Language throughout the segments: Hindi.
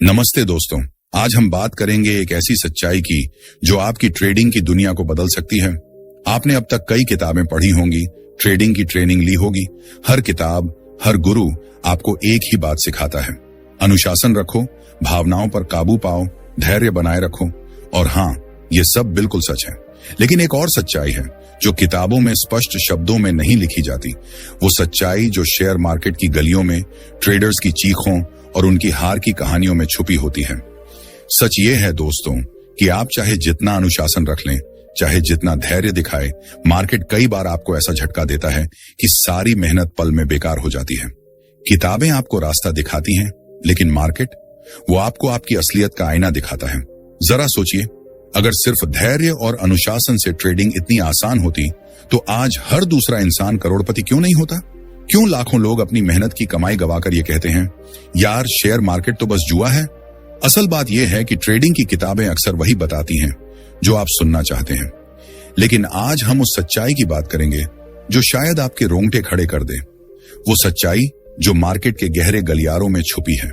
नमस्ते दोस्तों, आज हम बात करेंगे एक ऐसी सच्चाई की जो आपकी ट्रेडिंग की दुनिया को बदल सकती है। आपने अब तक कई किताबें पढ़ी होंगी, ट्रेडिंग की ट्रेनिंग ली होगी। हर किताब, हर गुरु आपको एक ही बात सिखाता है, अनुशासन रखो, भावनाओं पर काबू पाओ, धैर्य बनाए रखो। और हाँ, ये सब बिल्कुल सच है, लेकिन एक और सच्चाई है जो किताबों में स्पष्ट शब्दों में नहीं लिखी जाती। वो सच्चाई जो शेयर मार्केट की गलियों में ट्रेडर्स की चीखों और उनकी हार की कहानियों में छुपी होती है। सच ये है दोस्तों कि आप चाहे जितना अनुशासन रख लें, चाहे जितना धैर्य दिखाए, मार्केट कई बार आपको ऐसा झटका देता है कि सारी मेहनत पल में बेकार हो जाती है। किताबें आपको रास्ता दिखाती हैं, लेकिन मार्केट वो आपको आपकी असलियत का आईना दिखाता है। जरा सोचिए, अगर सिर्फ धैर्य और अनुशासन से ट्रेडिंग इतनी आसान होती तो आज हर दूसरा इंसान करोड़पति क्यों नहीं होता? क्यों लाखों लोग अपनी मेहनत की कमाई गवाकर ये कहते हैं, यार शेयर मार्केट तो बस जुआ है? असल बात यह है कि ट्रेडिंग की किताबें अक्सर वही बताती हैं जो आप सुनना चाहते हैं। लेकिन आज हम उस सच्चाई की बात करेंगे जो शायद आपके रोंगटे खड़े कर दे। वो सच्चाई जो मार्केट के गहरे गलियारों में छुपी है।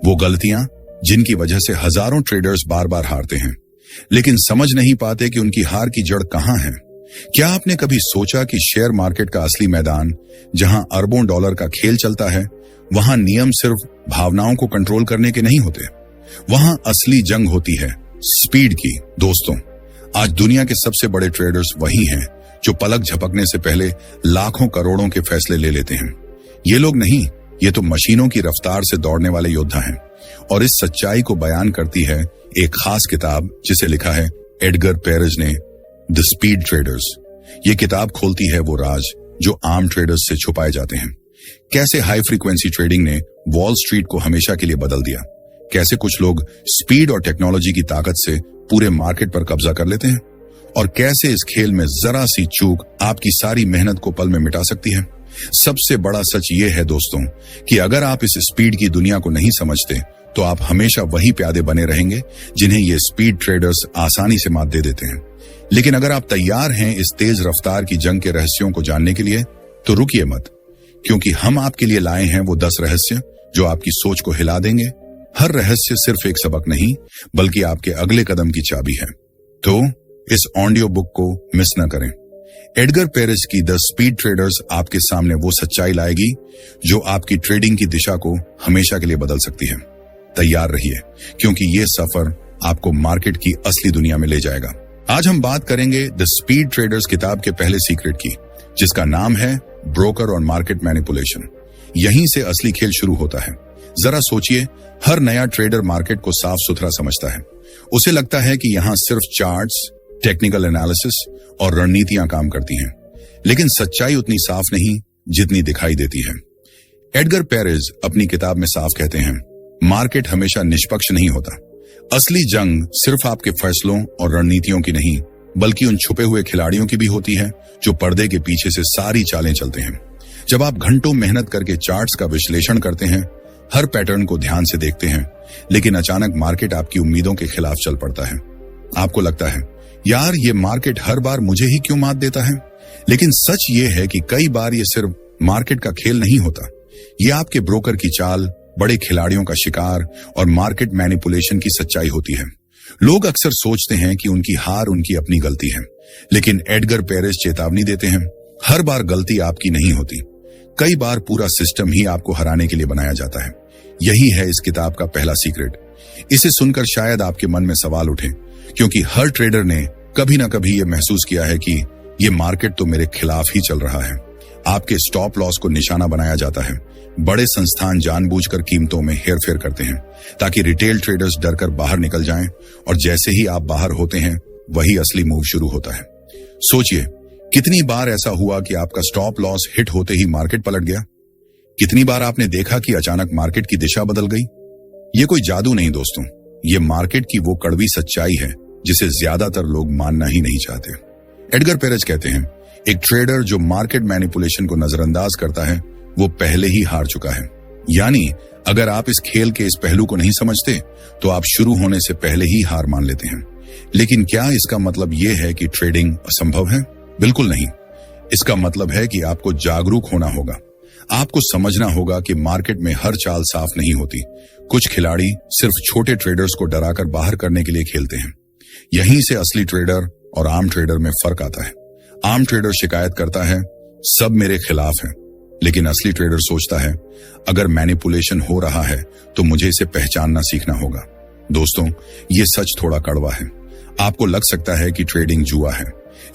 वो गलतियां जिनकी वजह से हजारों ट्रेडर्स बार बार हारते हैं, लेकिन समझ नहीं पाते कि उनकी हार की जड़ कहां है। क्या आपने कभी सोचा कि शेयर मार्केट का असली मैदान, जहां अरबों डॉलर का खेल चलता है, वहां नियम सिर्फ भावनाओं को कंट्रोल करने के नहीं होते, वहां असली जंग होती है स्पीड की। दोस्तों, आज दुनिया के सबसे बड़े ट्रेडर्स वही हैं जो पलक झपकने से पहले लाखों करोड़ों के फैसले ले लेते हैं। ये लोग नहीं, ये तो मशीनों की रफ्तार से दौड़ने वाले योद्धा हैं। और इस सच्चाई को बयान करती है एक खास किताब जिसे लिखा है एडगर पेरेज ने, द स्पीड ट्रेडर्स। ये किताब खोलती है वो राज जो आम ट्रेडर्स से छुपाए जाते हैं। कैसे हाई फ्रीक्वेंसी ट्रेडिंग ने वॉल स्ट्रीट को हमेशा के लिए बदल दिया, कैसे कुछ लोग स्पीड और टेक्नोलॉजी की ताकत से पूरे मार्केट पर कब्जा कर लेते हैं, और कैसे इस खेल में जरा सी चूक आपकी सारी मेहनत को पल में मिटा सकती है। सबसे बड़ा सच ये है दोस्तों कि अगर आप इस स्पीड की दुनिया को नहीं समझते तो आप हमेशा वही प्यादे बने रहेंगे जिन्हें ये स्पीड ट्रेडर्स आसानी से मात दे देते हैं। लेकिन अगर आप तैयार हैं इस तेज रफ्तार की जंग के रहस्यों को जानने के लिए, तो रुकिए मत, क्योंकि हम आपके लिए लाए हैं वो 10 रहस्य जो आपकी सोच को हिला देंगे। हर रहस्य सिर्फ एक सबक नहीं, बल्कि आपके अगले कदम की चाबी है। तो इस ऑडियो बुक को मिस न करें। एडगर पेरेज की द स्पीड ट्रेडर्स आपके सामने वो सच्चाई लाएगी जो आपकी ट्रेडिंग की दिशा को हमेशा के लिए बदल सकती है। तैयार रहिए, क्योंकि ये सफर आपको मार्केट की असली दुनिया में ले जाएगा। आज हम बात करेंगे द स्पीड ट्रेडर्स किताब के पहले सीक्रेट की, जिसका नाम है ब्रोकर और मार्केट मैनिपुलेशन। यहीं से असली खेल शुरू होता है। जरा सोचिए, हर नया ट्रेडर मार्केट को साफ सुथरा समझता है। उसे लगता है कि यहां सिर्फ चार्ट्स, टेक्निकल एनालिसिस और रणनीतियां काम करती हैं, लेकिन सच्चाई उतनी साफ नहीं जितनी दिखाई देती है। एडगर पेरेज अपनी किताब में साफ कहते हैं, मार्केट हमेशा निष्पक्ष नहीं होता। असली जंग सिर्फ आपके फैसलों और रणनीतियों की नहीं, बल्कि उन छुपे हुए खिलाड़ियों की भी होती है जो पर्दे के पीछे से सारी चालें चलते हैं। जब आप घंटों मेहनत करके चार्ट्स का विश्लेषण करते हैं, हर पैटर्न को ध्यान से देखते हैं, लेकिन अचानक मार्केट आपकी उम्मीदों के खिलाफ चल पड़ता है। आपको लगता है, यार ये मार्केट हर बार मुझे ही क्यों मात देता है? लेकिन सच ये है कि कई बार ये सिर्फ मार्केट का खेल नहीं होता, ये आपके ब्रोकर की चाल, बड़े खिलाड़ियों का शिकार और मार्केट मैनिपुलेशन की सच्चाई होती है। लोग अक्सर सोचते हैं कि उनकी हार उनकी अपनी गलती है, लेकिन एडगर पेरेज चेतावनी देते हैं, हर बार गलती आपकी नहीं होती। कई बार पूरा सिस्टम ही आपको हराने के लिए बनाया जाता है। यही है इस किताब का पहला सीक्रेट। इसे सुनकर शायद आपके मन में सवाल उठे, क्योंकि हर ट्रेडर ने कभी ना कभी ये महसूस किया है कि ये मार्केट तो मेरे खिलाफ ही चल रहा है। आपके स्टॉप लॉस को निशाना बनाया जाता है। बड़े संस्थान जानबूझकर कीमतों में हेरफेर करते हैं ताकि रिटेल ट्रेडर्स डरकर बाहर निकल जाएं, और जैसे ही आप बाहर होते हैं वही असली मूव शुरू होता है। सोचिए, कितनी बार ऐसा हुआ कि आपका स्टॉप लॉस हिट होते ही मार्केट पलट गया? कितनी बार आपने देखा कि अचानक मार्केट की दिशा बदल गई? ये कोई जादू नहीं दोस्तों, ये मार्केट की वो कड़वी सच्चाई है जिसे ज्यादातर लोग मानना ही नहीं चाहते। एडगर पेरेज कहते हैं, एक ट्रेडर जो मार्केट मैनिपुलेशन को नजरअंदाज करता है वो पहले ही हार चुका है। यानी अगर आप इस खेल के इस पहलू को नहीं समझते तो आप शुरू होने से पहले ही हार मान लेते हैं। लेकिन क्या इसका मतलब यह है कि ट्रेडिंग असंभव है? बिल्कुल नहीं। इसका मतलब है कि आपको जागरूक होना होगा। आपको समझना होगा कि मार्केट में हर चाल साफ नहीं होती। कुछ खिलाड़ी सिर्फ छोटे ट्रेडर्स को डराकर बाहर करने के लिए खेलते हैं। यहीं से असली ट्रेडर और आम ट्रेडर में फर्क आता है। आम ट्रेडर शिकायत करता है, सब मेरे खिलाफ है, लेकिन असली ट्रेडर सोचता है, अगर मैनिपुलेशन हो रहा है तो मुझे इसे पहचानना सीखना होगा। दोस्तों, ये सच थोड़ा कड़वा है। आपको लग सकता है कि ट्रेडिंग जुआ है,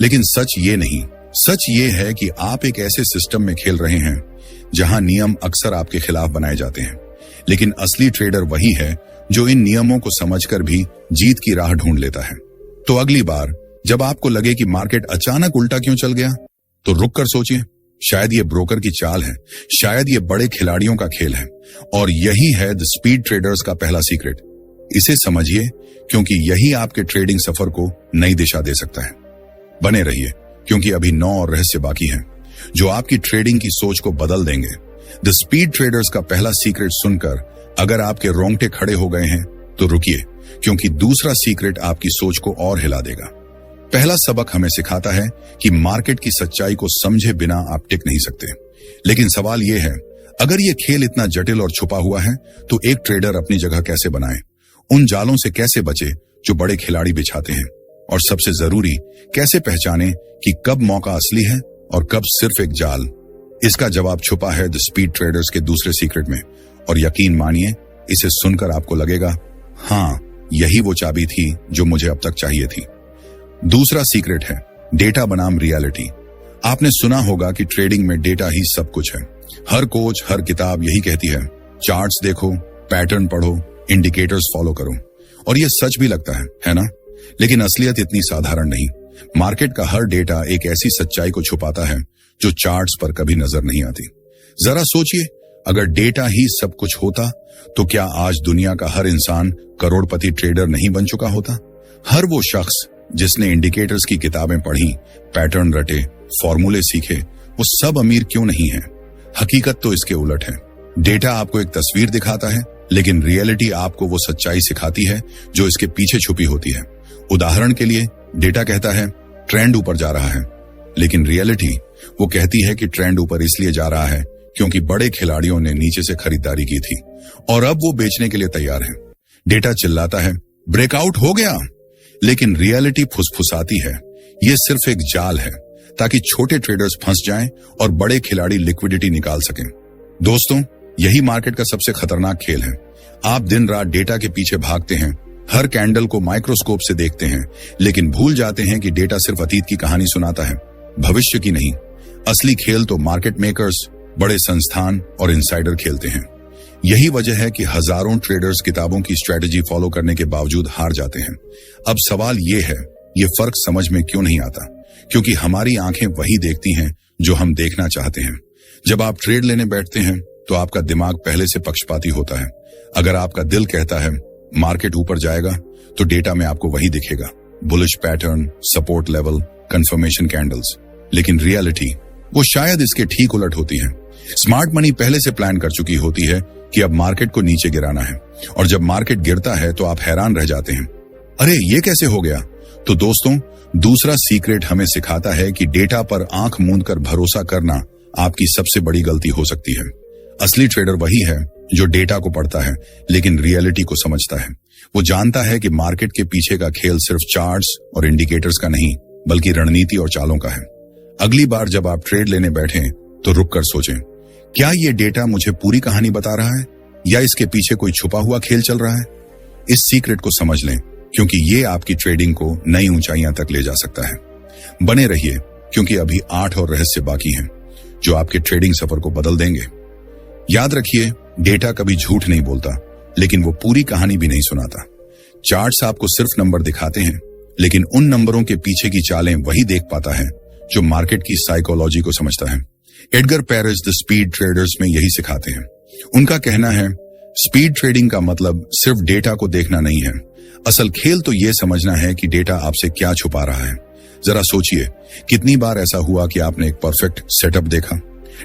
लेकिन सच ये नहीं। सच ये है कि आप एक ऐसे सिस्टम में खेल रहे हैं जहां नियम अक्सर आपके खिलाफ बनाए जाते हैं, लेकिन असली ट्रेडर वही है जो इन नियमों को समझकर भी जीत की राह ढूंढ लेता है। तो अगली बार जब आपको लगे कि मार्केट अचानक उल्टा क्यों चल गया, तो रुक कर सोचिए, शायद ये ब्रोकर की चाल है, शायद ये बड़े खिलाड़ियों का खेल है, और यही है द स्पीड ट्रेडर्स का पहला सीक्रेट। इसे समझिए, क्योंकि यही आपके ट्रेडिंग सफर को नई दिशा दे सकता है। बने रहिए, क्योंकि अभी 9 और रहस्य बाकी हैं, जो आपकी ट्रेडिंग की सोच को बदल देंगे। द स्पीड ट्रेडर्स का पहला सीक्रेट सुनकर अगर आपके रोंगटे खड़े हो गए हैं तो रुकिए, क्योंकि दूसरा सीक्रेट आपकी सोच को और हिला देगा। पहला सबक हमें सिखाता है कि मार्केट की सच्चाई को समझे बिना आप टिक नहीं सकते। लेकिन सवाल यह है, अगर यह खेल इतना जटिल और छुपा हुआ है तो एक ट्रेडर अपनी जगह कैसे बनाए, उन जालों से कैसे बचे जो बड़े खिलाड़ी बिछाते हैं, और सबसे जरूरी, कैसे पहचाने कि कब मौका असली है और कब सिर्फ एक जाल। इसका जवाब छुपा है द स्पीड ट्रेडर्स के दूसरे सीक्रेट में, और यकीन मानिए, इसे सुनकर आपको लगेगा, हाँ, यही वो चाबी थी जो मुझे अब तक चाहिए थी। दूसरा सीक्रेट है डेटा बनाम रियलिटी। आपने सुना होगा कि ट्रेडिंग में डेटा ही सब कुछ है। हर कोच, हर किताब यही कहती है, चार्ट्स देखो, पैटर्न पढ़ो, इंडिकेटर्स फॉलो करो, और यह सच भी लगता है ना? लेकिन असलियत इतनी साधारण नहीं। मार्केट का हर डेटा एक ऐसी सच्चाई को छुपाता है जो चार्ट्स पर कभी नजर नहीं आती। जरा सोचिए, अगर डेटा ही सब कुछ होता तो क्या आज दुनिया का हर इंसान करोड़पति ट्रेडर नहीं बन चुका होता? हर वो शख्स जिसने इंडिकेटर्स की किताबें पढ़ी, पैटर्न रटे, फॉर्मूले सीखे, वो सब अमीर क्यों नहीं है? हकीकत तो इसके उलट है। डेटा आपको एक तस्वीर दिखाता है, लेकिन रियलिटी आपको वो सच्चाई सिखाती है जो इसके पीछे छुपी होती है। उदाहरण के लिए, डेटा कहता है ट्रेंड ऊपर जा रहा है, लेकिन रियलिटी वो कहती है कि ट्रेंड ऊपर इसलिए जा रहा है क्योंकि बड़े खिलाड़ियों ने नीचे से खरीदारी की थी और अब वो बेचने के लिए तैयार है। डेटा चिल्लाता है ब्रेकआउट हो गया, लेकिन रियलिटी फुसफुसाती है ये सिर्फ एक जाल है, ताकि छोटे ट्रेडर्स फंस जाएं और बड़े खिलाड़ी लिक्विडिटी निकाल सकें। दोस्तों, यही मार्केट का सबसे खतरनाक खेल है। आप दिन रात डेटा के पीछे भागते हैं, हर कैंडल को माइक्रोस्कोप से देखते हैं, लेकिन भूल जाते हैं कि डेटा सिर्फ अतीत की कहानी सुनाता है, भविष्य की नहीं। असली खेल तो मार्केट मेकर्स, बड़े संस्थान और इनसाइडर खेलते हैं। यही वजह है कि हजारों ट्रेडर्स किताबों की स्ट्रेटेजी फॉलो करने के बावजूद हार जाते हैं। अब सवाल ये है, ये फर्क समझ में क्यों नहीं आता? क्योंकि हमारी आंखें वही देखती हैं जो हम देखना चाहते हैं। जब आप ट्रेड लेने बैठते हैं तो आपका दिमाग पहले से पक्षपाती होता है। अगर आपका दिल कहता है मार्केट ऊपर जाएगा, तो डेटा में आपको वही दिखेगा, bullish pattern, support level, confirmation candles. लेकिन रियलिटी वो शायद इसके ठीक उलट होती है। स्मार्ट मनी पहले से प्लान कर चुकी होती है कि अब मार्केट को नीचे गिराना है, और जब मार्केट गिरता है तो आप हैरान रह जाते हैं, अरे ये कैसे हो गया? तो दोस्तों, दूसरा सीक्रेट हमें सिखाता है कि डेटा पर आंख मूंद कर भरोसा करना आपकी सबसे बड़ी गलती हो सकती है। असली ट्रेडर वही है जो डेटा को पढ़ता है लेकिन रियलिटी को समझता है। वो जानता है कि मार्केट के पीछे का खेल सिर्फ चार्ट्स और इंडिकेटर्स का नहीं, बल्कि रणनीति और चालों का है। अगली बार जब आप ट्रेड लेने बैठें तो रुक कर सोचें, क्या ये डेटा मुझे पूरी कहानी बता रहा है या इसके पीछे कोई छुपा हुआ खेल चल रहा है? इस सीक्रेट को समझ लें, क्योंकि ये आपकी ट्रेडिंग को नई ऊंचाइयां तक ले जा सकता है। बने रहिए, क्योंकि अभी 8 और रहस्य बाकी हैं जो आपके ट्रेडिंग सफर को बदल देंगे। याद रखिए, डेटा कभी झूठ नहीं बोलता, लेकिन वो पूरी कहानी भी नहीं सुनाता। चार्ट्स आपको सिर्फ नंबर दिखाते हैं, लेकिन उन नंबरों के पीछे की चालें वही देख पाता है जो मार्केट की साइकोलॉजी को समझता है। Edgar Perez the speed traders में यही सिखाते हैं। उनका कहना है, स्पीड ट्रेडिंग का मतलब सिर्फ डेटा को देखना नहीं है, असल खेल तो ये समझना है कि डेटा आपसे क्या छुपा रहा है। जरा सोचिए, कितनी बार ऐसा हुआ कि आपने एक परफेक्ट सेटअप देखा,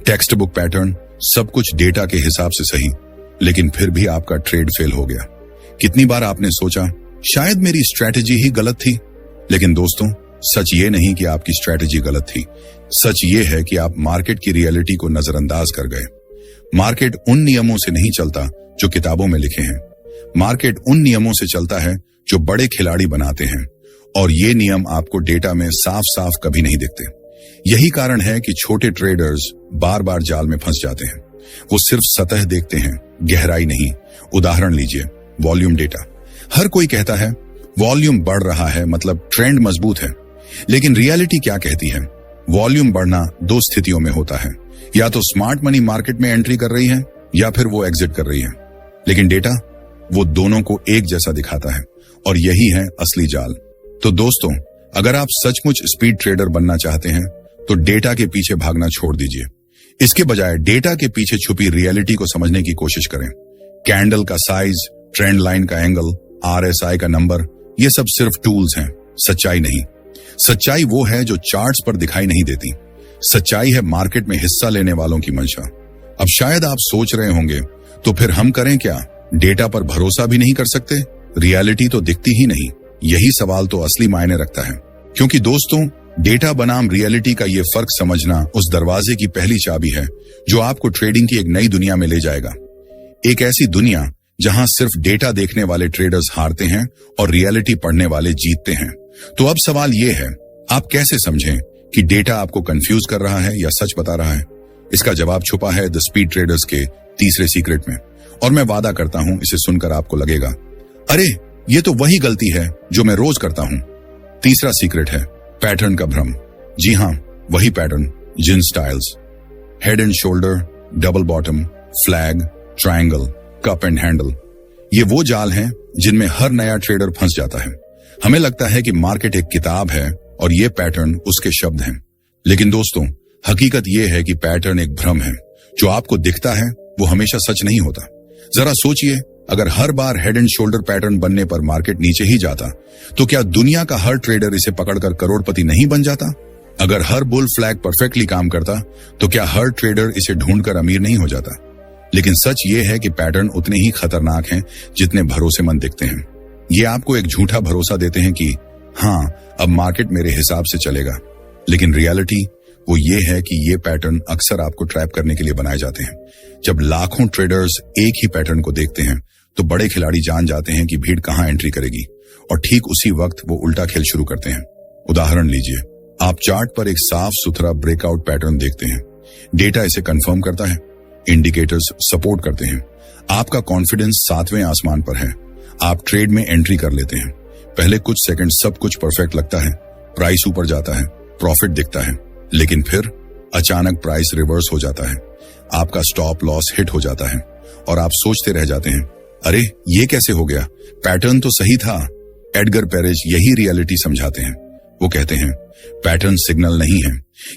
टेक्स्ट बुक पैटर्न, सब कुछ डेटा के हिसाब से सही, लेकिन फिर भी आपका ट्रेड फेल हो गया। कितनी बार आपने सोचा शायद मेरी स्ट्रैटेजी ही गलत थी, लेकिन दोस्तों, सच ये नहीं कि आपकी स्ट्रैटेजी गलत थी, सच ये है कि आप मार्केट की रियलिटी को नजरअंदाज कर गए। मार्केट उन नियमों से नहीं चलता जो किताबों में लिखे हैं। मार्केट उन नियमों से चलता है जो बड़े खिलाड़ी बनाते हैं, और ये नियम आपको डेटा में साफ साफ कभी नहीं दिखते। यही कारण है कि छोटे ट्रेडर्स बार बार जाल में फंस जाते हैं। वो सिर्फ सतह देखते हैं, गहराई नहीं। उदाहरण लीजिए, वॉल्यूम डेटा। हर कोई कहता है वॉल्यूम बढ़ रहा है मतलब ट्रेंड मजबूत है, लेकिन रियलिटी क्या कहती है? वॉल्यूम बढ़ना दो स्थितियों में होता है, या तो स्मार्ट मनी मार्केट में एंट्री कर रही है या फिर वो एग्जिट कर रही है। लेकिन डेटा वो दोनों को एक जैसा दिखाता है, और यही है असली जाल। तो दोस्तों, अगर आप सचमुच स्पीड ट्रेडर बनना चाहते हैं तो डेटा के पीछे भागना छोड़ दीजिए। इसके बजाय डेटा के पीछे छुपी रियलिटी को समझने की कोशिश करें। कैंडल का साइज, ट्रेंड लाइन का एंगल, RSI का नंबर, ये सब सिर्फ टूल्स हैं, सच्चाई नहीं। सच्चाई वो है जो चार्ट्स पर दिखाई नहीं देती। सच्चाई है मार्केट में हिस्सा लेने वालों की मंशा। अब शायद आप सोच रहे होंगे, तो फिर हम करें क्या? डेटा पर भरोसा भी नहीं कर सकते? रियलिटी तो दिखती ही नहीं। यही सवाल तो असली मायने रखता है, क्योंकि दोस्तों, डेटा बनाम रियलिटी का ये फर्क समझना उस दरवाजे की पहली चाबी है जो आपको ट्रेडिंग की एक नई दुनिया में ले जाएगा। एक ऐसी दुनिया जहां सिर्फ डेटा देखने वाले ट्रेडर्स हारते हैं और रियलिटी पढ़ने वाले जीतते हैं। तो अब सवाल ये है, आप कैसे समझें कि डेटा आपको कंफ्यूज कर रहा है या सच बता रहा है? इसका जवाब छुपा है द स्पीड ट्रेडर्स के तीसरे सीक्रेट में, और मैं वादा करता हूं इसे सुनकर आपको लगेगा, अरे ये तो वही गलती है जो मैं रोज करता हूं। तीसरा सीक्रेट है पैटर्न का भ्रम। जी हां, वही पैटर्न जिन styles, head and shoulder, double bottom, flag, triangle, cup and handle, ये वो जाल हैं जिनमें हर नया ट्रेडर फंस जाता है। हमें लगता है कि मार्केट एक किताब है और ये पैटर्न उसके शब्द हैं, लेकिन दोस्तों, हकीकत ये है कि पैटर्न एक भ्रम है। जो आपको दिखता है वो हमेशा सच नहीं होता। जरा सोचिए, अगर हर बार हेड एंड शोल्डर पैटर्न बनने पर मार्केट नीचे ही जाता, तो क्या दुनिया का हर ट्रेडर इसे पकड़कर करोड़पति नहीं बन जाता? अगर हर बुल फ्लैग परफेक्टली काम करता, तो क्या हर ट्रेडर इसे ढूंढकर अमीर नहीं हो जाता? लेकिन सच ये है कि पैटर्न उतने ही खतरनाक हैं जितने भरोसेमंद दिखते हैं। ये आपको एक झूठा भरोसा देते हैं कि हाँ, अब मार्केट मेरे हिसाब से चलेगा, लेकिन रियलिटी वो ये है कि ये पैटर्न अक्सर आपको ट्रैप करने के लिए बनाए जाते हैं। जब लाखों ट्रेडर्स एक ही पैटर्न को देखते हैं, तो बड़े खिलाड़ी जान जाते हैं कि भीड़ कहां एंट्री करेगी, और ठीक उसी वक्त वो उल्टा खेल शुरू करते हैं। उदाहरण लीजिए, आप चार्ट पर एक साफ सुथरा ब्रेकआउट पैटर्न देखते हैं। डेटा इसे कंफर्म करता है, इंडिकेटर्स सपोर्ट करते हैं, आपका कॉन्फिडेंस 7वें आसमान पर है। आप ट्रेड में एंट्री कर लेते हैं। पहले कुछ सेकंड सब कुछ परफेक्ट लगता है, प्राइस ऊपर जाता है, प्रॉफिट दिखता है, लेकिन फिर अचानक प्राइस रिवर्स हो जाता है, आपका स्टॉप लॉस हिट हो जाता है, और आप सोचते रह जाते हैं, अरे ये कैसे हो गया? पैटर्न तो सही था। एडगर पेरेज यही रियलिटी समझाते हैं। वो कहते हैं, पैटर्न सिग्नल नहीं है,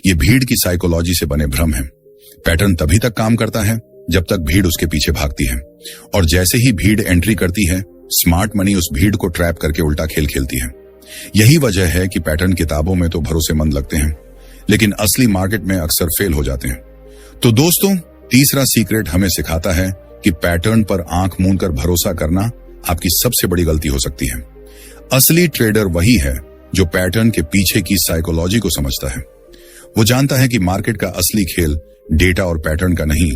ये भीड़ की साइकोलॉजी से बने भ्रम है। पैटर्न तभी तक काम करता है जब तक भीड़ उसके पीछे भागती है, और जैसे ही भीड़ एंट्री करती है, स्मार्ट मनी उस भीड़ को ट्रैप करके उल्टा खेल खेलती है। यही वजह है कि पैटर्न किताबों में तो भरोसेमंद लगते हैं, लेकिन असली मार्केट में अक्सर फेल हो जाते हैं। तो दोस्तों, तीसरा सीक्रेट हमें सिखाता है कि पैटर्न पर आंख मूंद कर भरोसा करना आपकी सबसे बड़ी गलती हो सकती है। असली ट्रेडर वही है जो पैटर्न के पीछे की साइकोलॉजी को समझता है। वो जानता है कि मार्केट का असली खेल डेटा और पैटर्न का नहीं,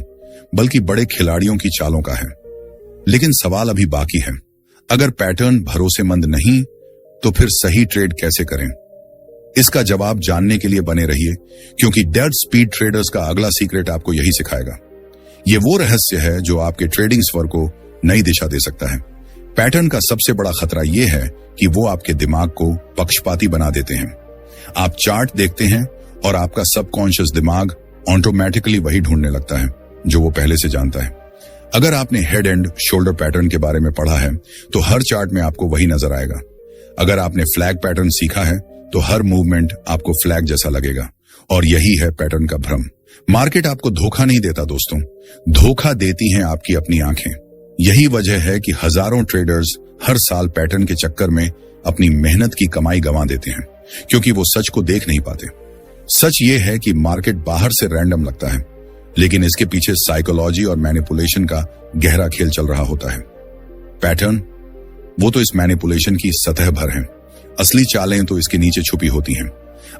बल्कि बड़े खिलाड़ियों की चालों का है। लेकिन सवाल अभी बाकी है, अगर पैटर्न भरोसेमंद नहीं, तो फिर सही ट्रेड कैसे करें? इसका जवाब जानने के लिए बने रहिए, क्योंकि डेड स्पीड ट्रेडर्स का अगला सीक्रेट आपको यही सिखाएगा। ये वो रहस्य है जो आपके ट्रेडिंग स्वर को नई दिशा दे सकता है। पैटर्न का सबसे बड़ा खतरा यह है कि वो आपके दिमाग को पक्षपाती बना देते हैं। आप चार्ट देखते हैं और आपका सबकॉन्शियस दिमाग ऑटोमेटिकली वही ढूंढने लगता है जो वो पहले से जानता है। अगर आपने हेड एंड शोल्डर पैटर्न के बारे में पढ़ा है, तो हर चार्ट में आपको वही नजर आएगा। अगर आपने फ्लैग पैटर्न सीखा है, तो हर मूवमेंट आपको फ्लैग जैसा लगेगा, और यही है पैटर्न का भ्रम। मार्केट आपको धोखा नहीं देता दोस्तों, धोखा देती हैं आपकी अपनी आंखें। यही वजह है कि हजारों ट्रेडर्स हर साल पैटर्न के चक्कर में अपनी मेहनत की कमाई गंवा देते हैं, क्योंकि वो सच को देख नहीं पाते। सच ये है कि मार्केट बाहर से रैंडम लगता है, लेकिन इसके पीछे साइकोलॉजी और मैनिपुलेशन का गहरा खेल चल रहा होता है। पैटर्न वो तो इस मैनिपुलेशन की सतह भर है, असली चालें तो इसके नीचे छुपी होती हैं।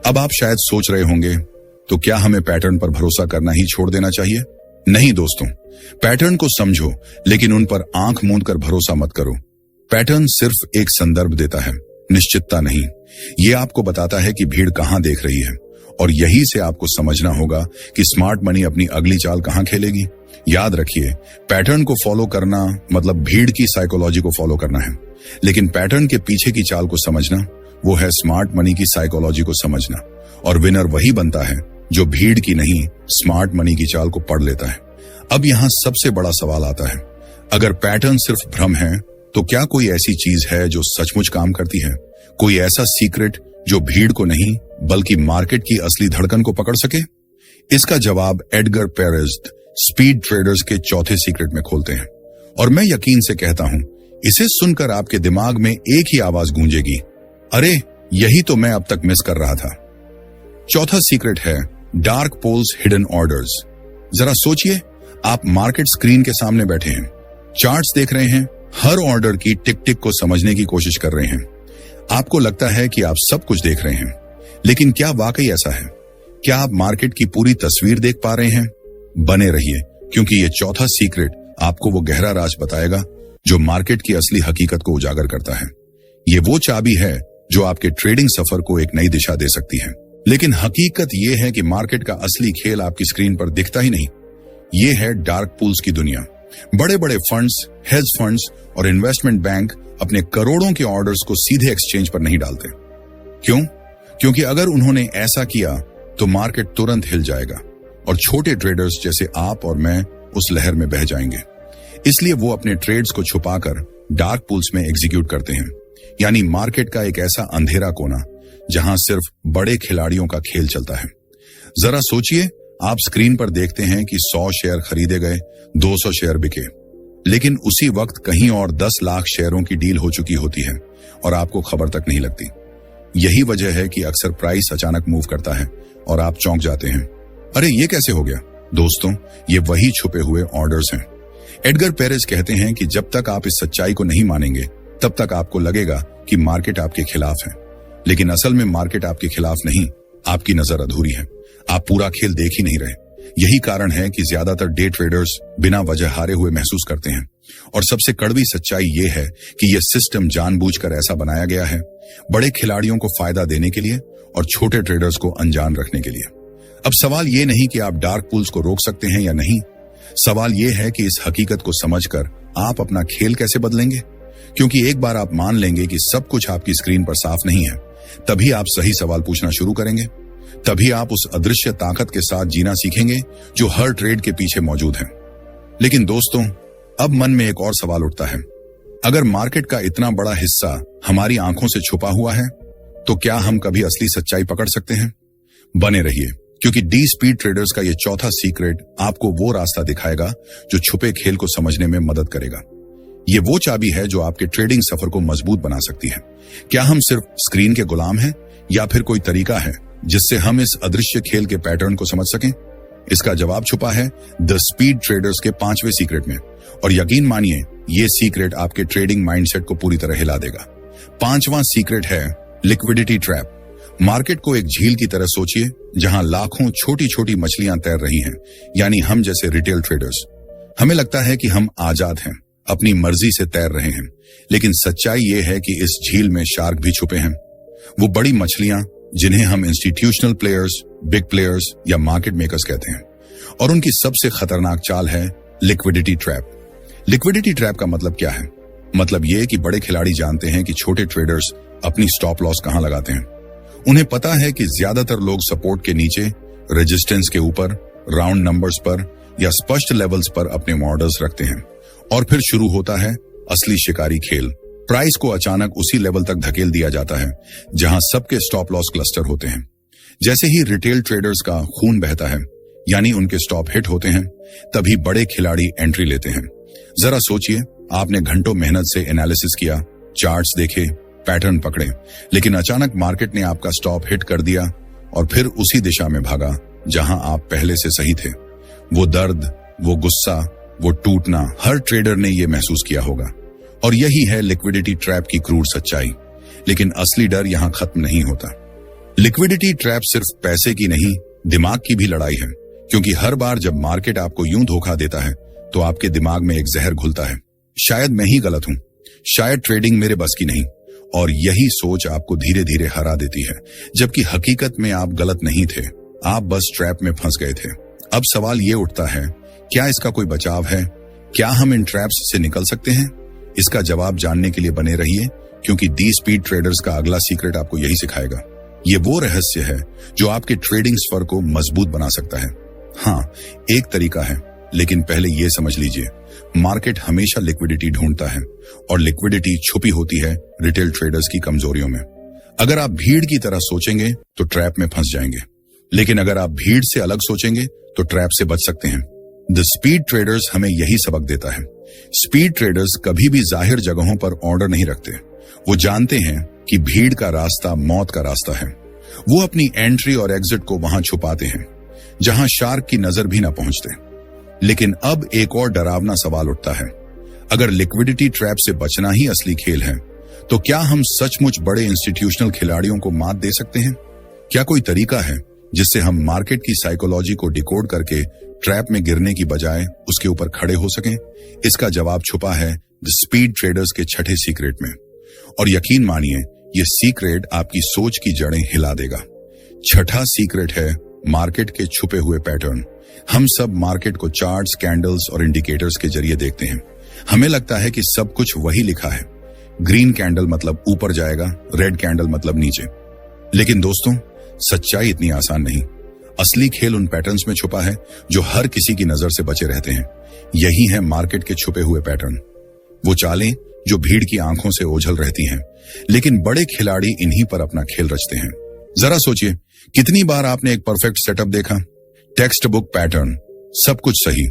अब आप शायद सोच रहे होंगे, तो क्या हमें पैटर्न पर भरोसा करना ही छोड़ देना चाहिए? नहीं दोस्तों, पैटर्न को समझो लेकिन उन पर आंख मूंद कर भरोसा मत करो। पैटर्न सिर्फ एक संदर्भ देता है, निश्चितता नहीं। ये आपको बताता है कि भीड़ कहां देख रही है, और यही से आपको समझना होगा कि स्मार्ट मनी अपनी अगली चाल कहां खेलेगी। याद रखिए, पैटर्न को फॉलो करना मतलब भीड़ की साइकोलॉजी को फॉलो करना है, लेकिन पैटर्न के पीछे की चाल को समझना वो है स्मार्ट मनी की साइकोलॉजी को समझना। और विनर वही बनता है जो भीड़ की नहीं, स्मार्ट मनी की चाल को पढ़ लेता है। अब यहां सबसे बड़ा सवाल आता है, अगर पैटर्न सिर्फ भ्रम है तो क्या कोई ऐसी चीज है जो सचमुच काम करती है? कोई ऐसा सीक्रेट जो भीड़ को नहीं बल्कि मार्केट की असली धड़कन को पकड़ सके? इसका जवाब एडगर पेरेज स्पीड ट्रेडर्स के चौथे सीक्रेट में खोलते हैं, और मैं यकीन से कहता हूं, इसे सुनकर आपके दिमाग में एक ही आवाज गूंजेगी, अरे यही तो मैं अब तक मिस कर रहा था। चौथा सीक्रेट है डार्क पोल्स हिडन ऑर्डर्स। जरा सोचिए, आप मार्केट स्क्रीन के सामने बैठे हैं, चार्ट्स देख रहे हैं, हर ऑर्डर की टिक टिक को समझने की कोशिश कर रहे हैं। आपको लगता है कि आप सब कुछ देख रहे हैं, लेकिन क्या वाकई ऐसा है? क्या आप मार्केट की पूरी तस्वीर देख पा रहे हैं? बने रहिए, क्योंकि ये चौथा सीक्रेट आपको वो गहरा राज बताएगा जो मार्केट की असली हकीकत को उजागर करता है। ये वो चाबी है जो आपके ट्रेडिंग सफर को एक नई दिशा दे सकती है। लेकिन हकीकत ये है कि मार्केट का असली खेल आपकी स्क्रीन पर दिखता ही नहीं। ये है डार्क पूल्स की दुनिया। बड़े बड़े फंड्स, हेज फंड्स और इन्वेस्टमेंट बैंक अपने करोड़ों के ऑर्डर्स को सीधे एक्सचेंज पर नहीं डालते। क्यों? क्योंकि अगर उन्होंने ऐसा किया तो मार्केट तुरंत हिल जाएगा और छोटे ट्रेडर्स जैसे आप और मैं उस लहर में बह जाएंगे। इसलिए वो अपने ट्रेड्स को छुपाकर डार्क पूल्स में एग्जीक्यूट करते हैं, यानी मार्केट का एक ऐसा अंधेरा कोना जहां सिर्फ बड़े खिलाड़ियों का खेल चलता है। जरा सोचिए, आप स्क्रीन पर देखते हैं कि 100 शेयर खरीदे गए, 200 शेयर बिके, लेकिन उसी वक्त कहीं और 10 लाख शेयरों की डील हो चुकी होती है और आपको खबर तक नहीं लगती। यही वजह है कि अक्सर प्राइस अचानक मूव करता है और आप चौंक जाते हैं, अरे ये कैसे हो गया? दोस्तों, ये वही छुपे हुए ऑर्डर्स हैं। एडगर पेरेज कहते हैं कि जब तक आप इस सच्चाई को नहीं मानेंगे तब तक आपको लगेगा कि मार्केट आपके खिलाफ है, लेकिन असल में मार्केट आपके खिलाफ नहीं, आपकी नजर अधूरी है। आप पूरा खेल देख ही नहीं रहे। यही कारण है कि ज्यादातर डे ट्रेडर्स बिना वजह हारे हुए महसूस करते हैं। और सबसे कड़वी सच्चाई ये है कि यह सिस्टम जानबूझकर ऐसा बनाया गया है, बड़े खिलाड़ियों को फायदा देने के लिए और छोटे ट्रेडर्स को अनजान रखने के लिए। अब सवाल ये नहीं कि आप डार्क पूल्स को रोक सकते हैं या नहीं, सवाल ये है कि इस हकीकत को समझकर आप अपना खेल कैसे बदलेंगे। क्योंकि एक बार आप मान लेंगे कि सब कुछ आपकी स्क्रीन पर साफ नहीं है, तभी आप सही सवाल पूछना शुरू करेंगे। तभी आप उस अदृश्य ताकत के साथ जीना सीखेंगे जो हर ट्रेड के पीछे मौजूद है। लेकिन दोस्तों, अब मन में एक और सवाल उठता है, अगर मार्केट का इतना बड़ा हिस्सा हमारी आंखों से छुपा हुआ है, तो क्या हम कभी असली सच्चाई पकड़ सकते हैं? बने रहिए, क्योंकि डी स्पीड ट्रेडर्स का यह चौथा सीक्रेट आपको वो रास्ता दिखाएगा जो छुपे खेल को समझने में मदद करेगा। ये वो चाबी है जो आपके ट्रेडिंग सफर को मजबूत बना सकती है। क्या हम सिर्फ स्क्रीन के गुलाम हैं, या फिर कोई तरीका है जिससे हम इस अदृश्य खेल के पैटर्न को समझ सकें? इसका जवाब छुपा है द स्पीड ट्रेडर्स के 5वें सीक्रेट में, और यकीन मानिए, ये सीक्रेट आपके ट्रेडिंग माइंडसेट को पूरी तरह हिला देगा। 5वां सीक्रेट है लिक्विडिटी ट्रैप। मार्केट को एक झील की तरह सोचिए जहां लाखों छोटी छोटी मछलियां तैर रही हैं, यानी हम जैसे रिटेल ट्रेडर्स। हमें लगता है कि हम आजाद हैं, अपनी मर्जी से तैर रहे हैं, लेकिन सच्चाई ये है कि इस झील में शार्क भी छुपे हैं। वो बड़ी मछलियां जिन्हें हम इंस्टीट्यूशनल प्लेयर्स, बिग प्लेयर्स या मार्केट मेकर्स कहते हैं, और उनकी सबसे खतरनाक चाल है लिक्विडिटी ट्रैप। लिक्विडिटी ट्रैप का मतलब क्या है? मतलब ये कि बड़े खिलाड़ी जानते हैं कि छोटे ट्रेडर्स अपनी स्टॉप लॉस कहां लगाते हैं। उन्हें पता है कि ज्यादातर लोग सपोर्ट के नीचे, रेजिस्टेंस के ऊपर, राउंड नंबर्स पर या स्पष्ट लेवल्स पर अपने ऑर्डर्स रखते हैं, और फिर शुरू होता है असली शिकारी खेल। प्राइस को अचानक उसी लेवल तक धकेल दिया जाता है जहां सबके स्टॉप लॉस क्लस्टर होते हैं। जैसे ही रिटेल ट्रेडर्स का खून बहता है, यानी उनके स्टॉप हिट होते हैं, तभी बड़े खिलाड़ी एंट्री लेते हैं। जरा सोचिए, आपने घंटों मेहनत से एनालिसिस किया, चार्ट्स देखे, पैटर्न पकड़े, लेकिन अचानक मार्केट ने आपका स्टॉप हिट कर दिया और फिर उसी दिशा में भागा जहां आप पहले से सही थे। वो दर्द, वो गुस्सा, वो टूटना, हर ट्रेडर ने ये महसूस किया होगा। और यही है लिक्विडिटी ट्रैप की क्रूर सच्चाई। लेकिन असली डर यहां खत्म नहीं होता। लिक्विडिटी ट्रैप सिर्फ पैसे की नहीं, दिमाग की भी लड़ाई है, क्योंकि हर बार जब मार्केट आपको यूं धोखा देता है तो आपके दिमाग में एक जहर घुलता है, शायद मैं ही गलत हूं, शायद ट्रेडिंग मेरे बस की नहीं, और यही सोच आपको धीरे धीरे हरा देती है, जबकि हकीकत में आप गलत नहीं थे, आप बस ट्रैप में फंस गए थे। अब सवाल ये उठता है, क्या इसका कोई बचाव है? क्या हम इन ट्रैप्स से निकल सकते हैं? इसका जवाब जानने के लिए बने रहिए, क्योंकि दी स्पीड ट्रेडर्स का अगला सीक्रेट आपको यही सिखाएगा। ये वो रहस्य है जो आपके ट्रेडिंग स्वर को मजबूत बना सकता है। हाँ, एक तरीका है, लेकिन पहले ये समझ लीजिए, मार्केट हमेशा लिक्विडिटी ढूंढता है और लिक्विडिटी छुपी होती है रिटेल ट्रेडर्स की कमजोरियों में। अगर आप भीड़ की तरह सोचेंगे तो ट्रैप में फंस जाएंगे, लेकिन अगर आप भीड़ से अलग सोचेंगे तो ट्रैप से बच सकते हैं। द स्पीड ट्रेडर्स हमें यही सबक देता है। स्पीड ट्रेडर्स कभी भी जाहिर जगहों पर ऑर्डर नहीं रखते। वो जानते हैं कि भीड़ का रास्ता मौत का रास्ता है। वो अपनी एंट्री और एग्जिट को वहां छुपाते हैं जहां शार्क की नजर भी ना पहुंचते। लेकिन अब एक और डरावना सवाल उठता है, अगर लिक्विडिटी ट्रैप से बचना ही असली खेल है, तो क्या हम सचमुच बड़े इंस्टीट्यूशनल खिलाड़ियों को मात दे सकते हैं? क्या कोई तरीका है जिससे हम मार्केट की साइकोलॉजी को डिकोड करके ट्रैप में गिरने की बजाय उसके ऊपर खड़े हो सकें? इसका जवाब छुपा है द स्पीड ट्रेडर्स के छठे सीक्रेट में, और यकीन मानिए ये सीक्रेट आपकी सोच की जड़ें हिला देगा। छठा सीक्रेट है मार्केट के छुपे हुए पैटर्न। हम सब मार्केट को चार्ट्स, कैंडल्स और इंडिकेटर्स के जरिए देखते हैं। हमें लगता है कि सब कुछ वही लिखा है, ग्रीन कैंडल मतलब ऊपर जाएगा, रेड कैंडल मतलब नीचे। लेकिन दोस्तों, सच्चाई इतनी आसान नहीं। असली खेल उन पैटर्न्स में छुपा है जो हर किसी की नजर से बचे रहते हैं। यही है मार्केट के छुपे हुए पैटर्न, वो चालें जो भीड़ की आंखों से ओझल रहती हैं, लेकिन बड़े खिलाड़ी इन्हीं पर अपना खेल रचते हैं। जरा सोचिए, कितनी बार आपने एक परफेक्ट सेटअप देखा, टेक्स्ट बुक पैटर्न, सब कुछ सही,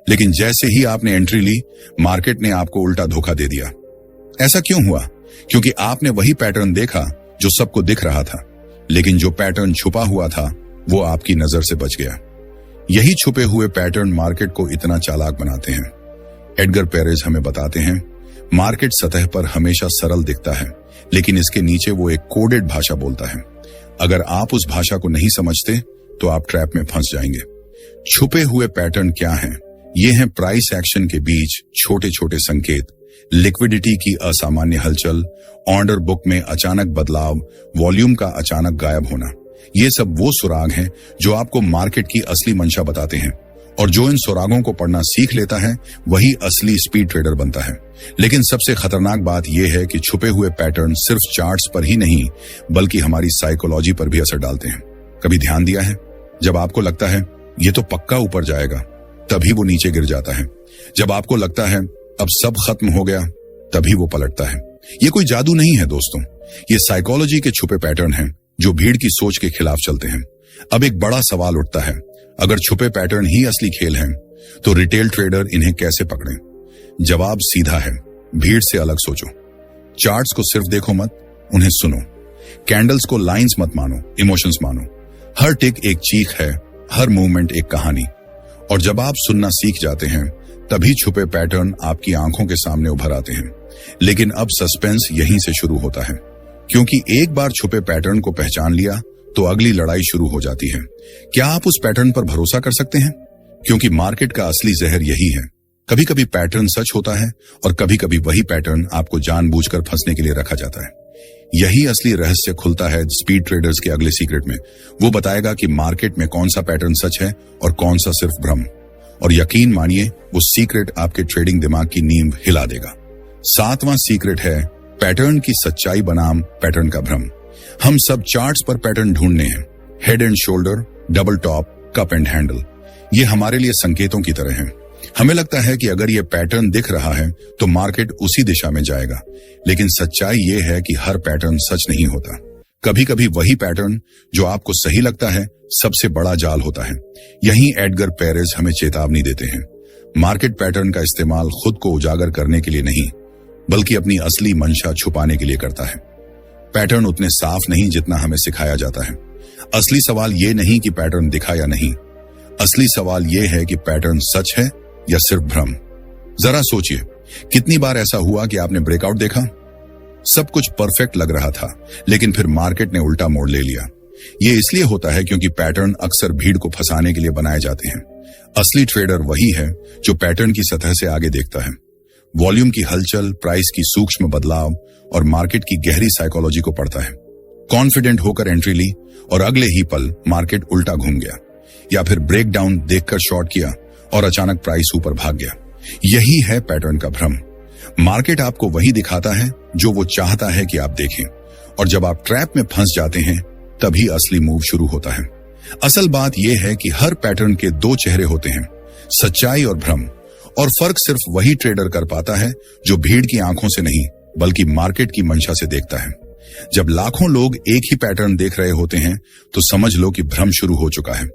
लेकिन जैसे ही आपने एंट्री ली, मार्केट ने आपको उल्टा धोखा दे दिया। ऐसा क्यों हुआ? क्योंकि आपने वही पैटर्न देखा जो सबको दिख रहा था, लेकिन जो पैटर्न छुपा हुआ था वो आपकी नजर से बच गया। यही छुपे हुए पैटर्न मार्केट को इतना चालाक बनाते हैं। एडगर पेरेज हमें बताते हैं, मार्केट सतह पर हमेशा सरल दिखता है, लेकिन इसके नीचे वो एक कोडेड भाषा बोलता है। अगर आप उस भाषा को नहीं समझते तो आप ट्रैप में फंस जाएंगे। छुपे हुए पैटर्न क्या हैं? ये हैं प्राइस एक्शन के बीच छोटे छोटे संकेत, लिक्विडिटी की असामान्य हलचल, ऑर्डर बुक में अचानक बदलाव, वॉल्यूम का अचानक गायब होना। ये सब वो सुराग हैं जो आपको मार्केट की असली मंशा बताते हैं, और जो इन सुरागों को पढ़ना सीख लेता है वही असली स्पीड ट्रेडर बनता है। लेकिन सबसे खतरनाक बात यह है कि छुपे हुए पैटर्न सिर्फ चार्ट्स पर ही नहीं, बल्कि हमारी साइकोलॉजी पर भी असर डालते हैं। कभी ध्यान दिया है, जब आपको लगता है ये तो पक्का ऊपर जाएगा, तभी वो नीचे गिर जाता है। जब आपको लगता है अब सब खत्म हो गया, तभी वो पलटता है। ये कोई जादू नहीं है दोस्तों, ये साइकोलॉजी के छुपे पैटर्न हैं जो भीड़ की सोच के खिलाफ चलते हैं। अब एक बड़ा सवाल उठता है, अगर छुपे पैटर्न ही असली खेल हैं, तो रिटेल ट्रेडर इन्हें कैसे पकड़ें? जवाब सीधा है, भीड़ से अलग सोचो। चार्ट्स को सिर्फ देखो मत, उन्हें सुनो। कैंडल्स को लाइंस मत मानो, इमोशंस मानो। हर टिक एक चीख है, हर मूवमेंट एक कहानी। और जब आप सुनना सीख जाते हैं, तभी छुपे पैटर्न आपकी आंखों के सामने उभर आते हैं। लेकिन अब सस्पेंस यहीं से शुरू होता है, क्योंकि एक बार छुपे पैटर्न को पहचान लिया तो अगली लड़ाई शुरू हो जाती है। क्या आप उस पैटर्न पर भरोसा कर सकते हैं? क्योंकि मार्केट का असली जहर यही है। कभी कभी पैटर्न सच होता है और कभी कभी वही पैटर्न आपको जानबूझकर फंसने के लिए रखा जाता है। यही असली रहस्य खुलता है स्पीड ट्रेडर्स के अगले सीक्रेट में। वो बताएगा कि मार्केट में कौन सा पैटर्न सच है और कौन सा सिर्फ भ्रम। और यकीन मानिए, वो सीक्रेट आपके ट्रेडिंग दिमाग की नींव हिला देगा। 7वां सीक्रेट है पैटर्न की सच्चाई बनाम पैटर्न का भ्रम। हम सब चार्ट्स पर पैटर्न ढूंढने हैं, head and shoulder, double top, cup and handle. ये हमारे लिए संकेतों की तरह हैं। हमें लगता है कि अगर ये पैटर्न दिख रहा है तो मार्केट उसी दिशा में जाएगा, लेकिन सच्चाई ये है कि हर पैटर्न सच नहीं होता। कभी कभी वही पैटर्न जो आपको सही लगता है सबसे बड़ा जाल होता है। यहीं एडगर पेरेज हमें चेतावनी देते हैं। मार्केट पैटर्न का इस्तेमाल खुद को उजागर करने के लिए नहीं, बल्कि अपनी असली मंशा छुपाने के लिए करता है। पैटर्न उतने साफ नहीं जितना हमें सिखाया जाता है। असली सवाल ये नहीं कि पैटर्न दिखा या नहीं, असली सवाल ये है कि पैटर्न सच है या सिर्फ भ्रम। जरा सोचिए, कितनी बार ऐसा हुआ कि आपने ब्रेकआउट देखा, सब कुछ परफेक्ट लग रहा था, लेकिन फिर मार्केट ने उल्टा मोड़ ले लिया। ये इसलिए होता है क्योंकि पैटर्न अक्सर भीड़ को फंसाने के लिए बनाए जाते हैं। असली ट्रेडर वही है जो पैटर्न की सतह से आगे देखता है, वॉल्यूम की हलचल, प्राइस की सूक्ष्म बदलाव और मार्केट की गहरी साइकोलॉजी को पढ़ता है। कॉन्फिडेंट होकर एंट्री ली और अगले ही पल मार्केट उल्टा घूम गया, या फिर ब्रेकडाउन देखकर शॉर्ट किया और अचानक प्राइस ऊपर भाग गया। यही है पैटर्न का भ्रम। मार्केट आपको वही दिखाता है जो वो चाहता है कि आप देखें, और जब आप ट्रैप में फंस जाते हैं तभी असली मूव शुरू होता है। असल बात यह है कि हर पैटर्न के दो चेहरे होते हैं, सच्चाई और भ्रम, और फर्क सिर्फ वही ट्रेडर कर पाता है जो भीड़ की आंखों से नहीं बल्कि मार्केट की मंशा से देखता है। जब लाखों लोग एक ही पैटर्न देख रहे होते हैं तो समझ लो कि भ्रम शुरू हो चुका है,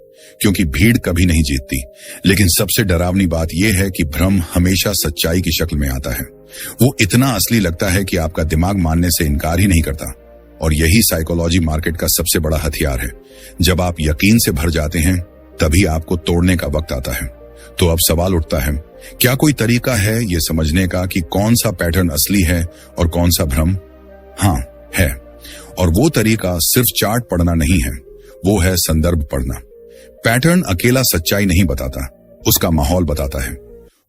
क्योंकि भीड़ कभी नहीं जीतती। लेकिन सबसे डरावनी बात यह है कि भ्रम हमेशा सच्चाई की शक्ल में आता है। वो इतना असली लगता है कि आपका दिमाग मानने से इनकार ही नहीं करता, और यही साइकोलॉजी मार्केट का सबसे बड़ा हथियार है। जब आप यकीन से भर जाते हैं तभी आपको तोड़ने का वक्त आता है। तो अब सवाल उठता है, क्या कोई तरीका है ये समझने का कि कौन सा पैटर्न असली है और कौन सा भ्रम? हाँ, है। और वो तरीका सिर्फ चार्ट पढ़ना नहीं है, वो है संदर्भ पढ़ना। पैटर्न अकेला सच्चाई नहीं बताता, उसका माहौल बताता है।